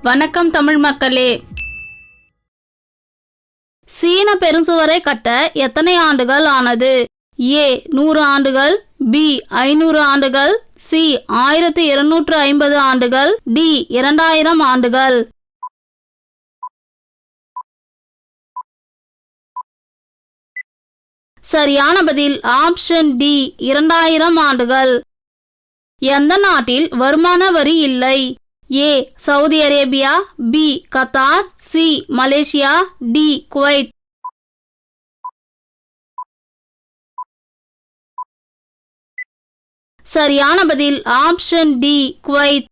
வணக்கம் தமிழ் மக்களே. சீன பெருஞ்சுவரை கட்ட எத்தனை ஆண்டுகள் ஆனது? ஏ 100 ஆண்டுகள், பி 500 ஆண்டுகள், சி 1250 ஆண்டுகள், டி 2000 ஆண்டுகள். சரியான பதில் ஆப்ஷன் டி 2000 ஆண்டுகள். எந்த நாட்டில் வருமான வரி இல்லை? A Saudi Arabia, B Qatar, C Malaysia, D Kuwait. சரியான பதில் ஆப்ஷன் டி குவைத்.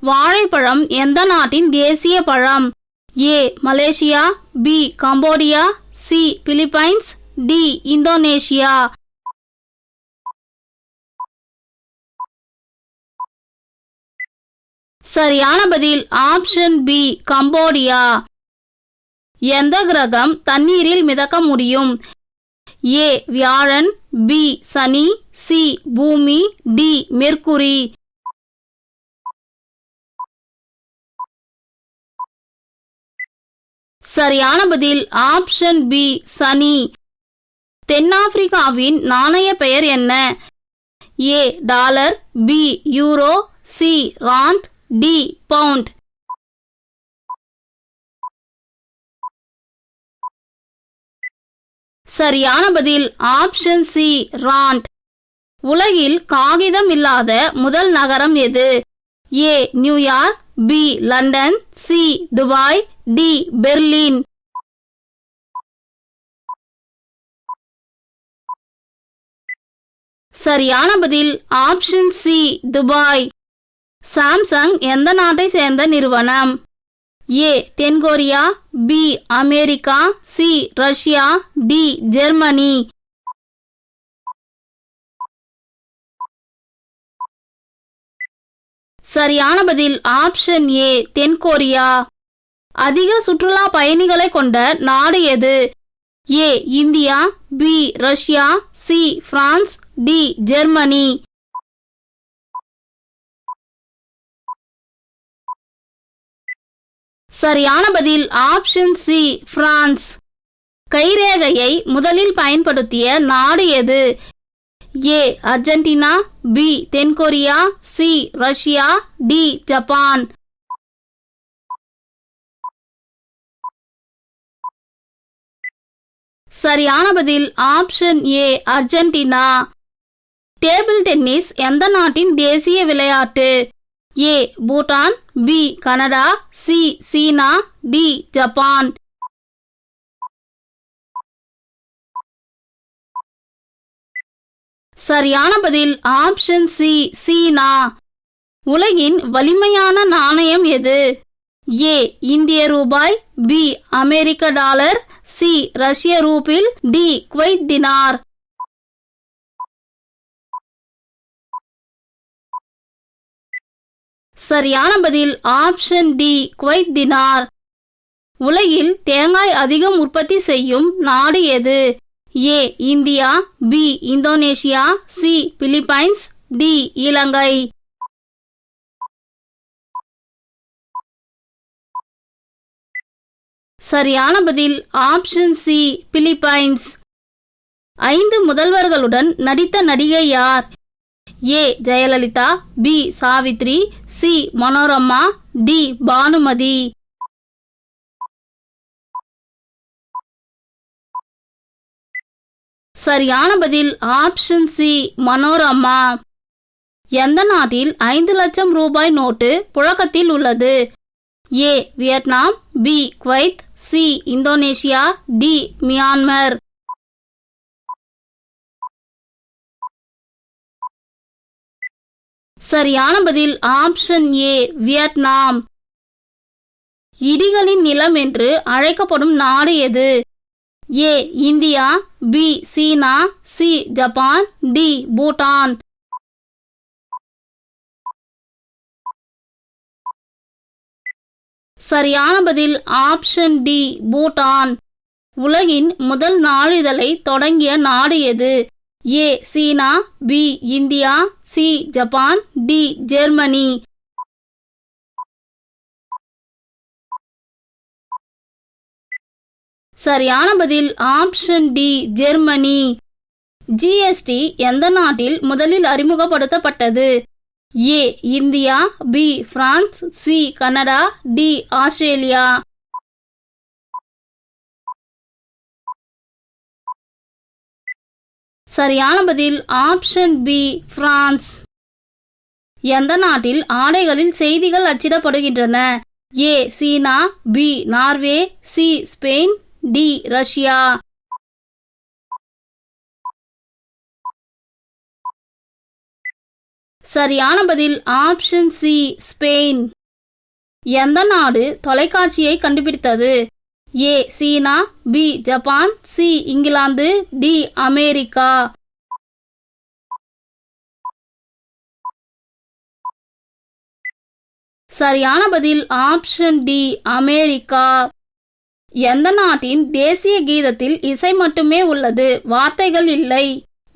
வாழைப்பழம் எந்த நாட்டின் தேசிய பழம்? A Malaysia, B Cambodia, C Philippines, D Indonesia. சரியான பதில் ஆப்ஷன் பி கம்போடியா. எந்த கிரகம் தண்ணீரில் மிதக்க முடியும்? ஏ வியாழன், பி சனி, சி பூமி, டி மெர்க்குரி. சரியான பதில் ஆப்ஷன் பி சனி. தென்னாப்பிரிக்காவின் நாணய பெயர் என்ன? A dollar, B euro, C rand, D pound. சரியான பதில் ஆப்ஷன் சி ராண்ட். உலகில் காகிதம் இல்லாத முதல் நகரம் எது? A New York, B London, C Dubai, D Berlin. சரியான பதில் ஆப்ஷன் சி துபாய். சாம்சங் எந்த நாட்டை சேர்ந்த நிறுவனம்? ஏ தென்கொரியா, B America, C Russia, D Germany. சரியான பதில் ஆப்ஷன் ஏ தென்கொரியா. அதிக சுற்றுலா பயணிகளை கொண்ட நாடு எது? A India, B Russia, C France, D Germany. சரியான பதில் ஆப்ஷன் சி பிரான்ஸ். கைரேகையை முதலில் பயன்படுத்திய நாடு எது? ஏ அர்ஜென்டினா, பி தென்கொரியா, சி ரஷ்யா, டி ஜப்பான். சரியான பதில் option A Argentina. Table tennis எந்த நாட்டின் தேசிய விளையாட்டு? ஏ பூட்டான், பி கனடா, சி சீனா, டி ஜப்பான். சரியான பதில் ஆப்ஷன் சி சீனா. உலகின் வலிமையான நாணயம் எது? ஏ இந்திய ரூபாய், பி அமெரிக்க டாலர், சி ரஷ்ய ரூபிள், டி குவைத் தினார். சரியான பதில் ஆப்ஷன் டி குவைத் தினார். உலகில் தேங்காய் அதிகம் உற்பத்தி செய்யும் நாடு எது? A India, B Indonesia, C Philippines, D Ilangai. சரியான பதில் ஆப்ஷன் சி பிலிப்பைன்ஸ். 5 முதல்வர்களுடன் நடித்த நடிகை யார்? A Jayalalithaa, B Savitri, C Manorama, D Bhanumathi. சரியான பதில் ஆப்ஷன் சி மனோரமா. எந்த நாட்டில் 5 லட்சம் ரூபாய் நோட்டு புழக்கத்தில் உள்ளது? A Vietnam, B Kuwait, C Indonesia, D Myanmar. சரியான பதில் ஆப்ஷன் ஏ வியட்நாம். இடிகளின் நிலம் என்று அழைக்கப்படும் நாடு எது? A India, B China, C Japan, D Bhutan. சரியான பதில் ஆப்ஷன் டி பூட்டான். உலகின் முதல் நாளிதழை தொடங்கிய நாடு எது? A China, B India, C Japan, D Germany. சரியான பதில் ஆப்ஷன் டி ஜெர்மனி. ஜிஎஸ்டி எந்த நாட்டில் முதலில் அறிமுகப்படுத்தப்பட்டது? A India, B France, C Canada, D Australia. சரியான பதில் ஆப்ஷன் பி பிரான்ஸ். எந்த நாட்டில் ஆடைகளில் செய்திகள் அச்சிடப்படுகின்றன? A China, B Norway, C Spain, D Russia. சரியான பதில் ஆப்ஷன் சி ஸ்பெயின். எந்த நாடு தொலைக்காட்சியை கண்டுபிடித்தது? A China, B Japan, C England, D America. சரியான பதில் ஆப்ஷன் டி அமெரிக்கா. எந்த நாட்டின் தேசிய கீதத்தில் இசை மட்டுமே உள்ளது, வார்த்தைகள் இல்லை?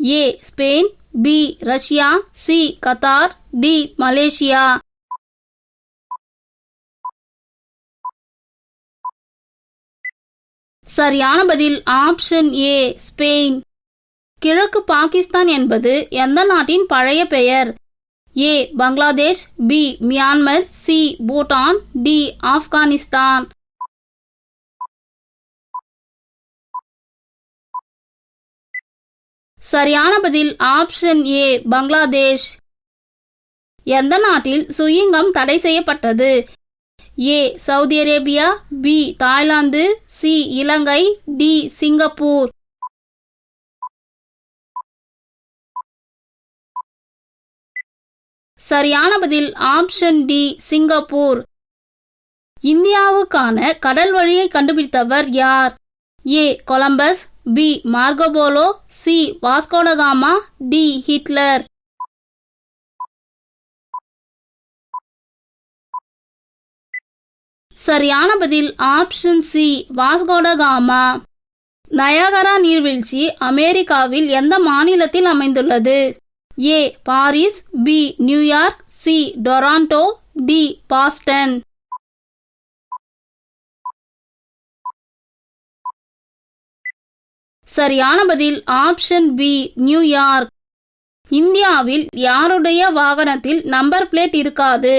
A Spain, B Russia, C Qatar, D Malaysia. சரியான பதில் ஆப்ஷன் ஏ ஸ்பெயின். கிழக்கு பாகிஸ்தான் என்பது எந்த நாட்டின் பழைய பெயர்? A Bangladesh, B Myanmar, C Bhutan, D Afghanistan. சரியான பதில் ஆப்ஷன் ஏ பங்களாதேஷ். எந்த நாட்டில் சுயிங்கம் தடை செய்யப்பட்டது? A Saudi Arabia, B Thailand, C Ilangai, D Singapore. சரியான பதில் ஆப்ஷன் டி சிங்கப்பூர். இந்தியாவுக்கான கடல் வழியை கண்டுபிடித்தவர் யார்? A Columbus, B Marco Polo, C Vasco da Gama, D Hitler. சரியான பதில் ஆப்ஷன் சி வாஸ்கோடகாமா. நயாகரா நீர்வீழ்ச்சி அமெரிக்காவில் எந்த மாநிலத்தில் அமைந்துள்ளது? A Paris, B New York, C Toronto, D Boston. சரியான பதில் ஆப்ஷன் பி நியூயார்க். இந்தியாவில் யாருடைய வாகனத்தில் நம்பர் பிளேட் இருக்காது?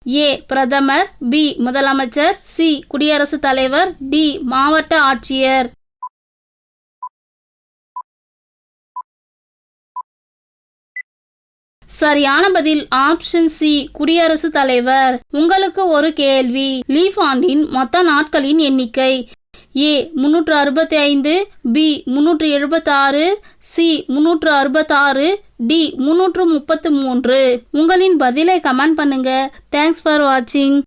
ஏ பிரதமர், பி முதலமைச்சர், சி குடியரசுத் தலைவர், டி மாவட்ட ஆட்சியர். சரியான பதில் ஆப்ஷன் சி குடியரசுத் தலைவர். உங்களுக்கு ஒரு கேள்வி. லீப் ஆண்டின் மொத்த நாட்களின் எண்ணிக்கை? ஏ 365, பி 376, சி 366, டி 333. உங்களின் பதிலை கமெண்ட் பண்ணுங்க. தேங்க்ஸ் ஃபார் வாட்சிங்.